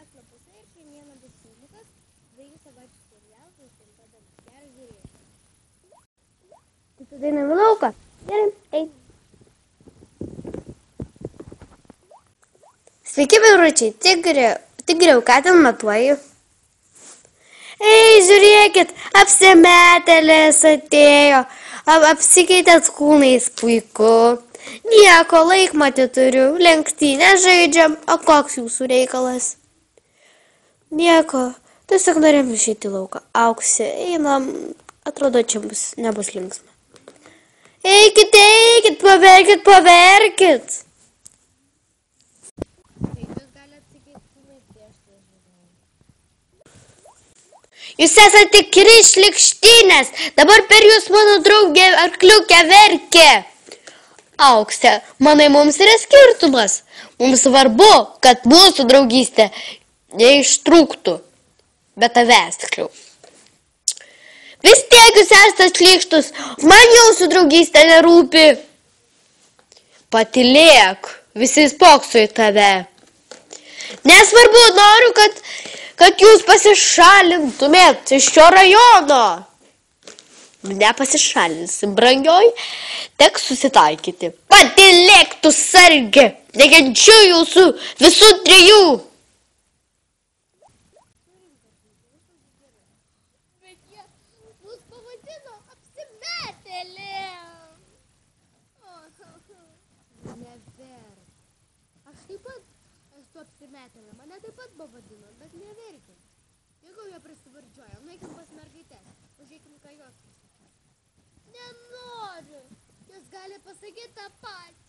Verslo pusė ir šiandieną bus filmukas 2 savaičių serialas 8 dalis. Gerai žiūrėti. Tai tada einam į lauką. Gerai, eik. Sveiki, vyručiai. Tigriau, ką ten matuoju? Ei, žiūrėkit, apsimetėlės atėjo. Apsikeitėt kūnais, puiku. Nieko, laikmatį turiu, lenktynę žaidžiam, o koks jūsų reikalas? Nieko, tiesiog norėjom išeiti į lauką. Auksė, einam, atrodo, čia nebus linksma. Eikit, paverkit. Jūs esate tikri šlikštynės, dabar per jūs mano draugė arkliukę verkė. Auksė, manai, mums yra skirtumas. Mums svarbu, kad mūsų draugystė neištrūktų. Bet tavęs tiksliau. Vis tiek jūs esate šlykštus, man jūsų draugystė nerūpi. Patylėk, visi spokso į tave. Nesvarbu, noriu, kad jūs pasišalintumėt iš šio rajono. Nepasišalinsim, brangioj, teks susitaikyti. Patylėk, tu sargi, nekenčiu jūsų visų trijų. Bet jie mus pavadino apsimetėlėm. Neverk. Aš taip pat esu apsimetėlė, mane taip pat pavadino, bet neverkim. Jeigu jie prisivardžiuoja, nueikim pas mergaitės, pažiūrėkim, ką jos pasakė. Nenoriu, jūs gali pasakyti tą patį.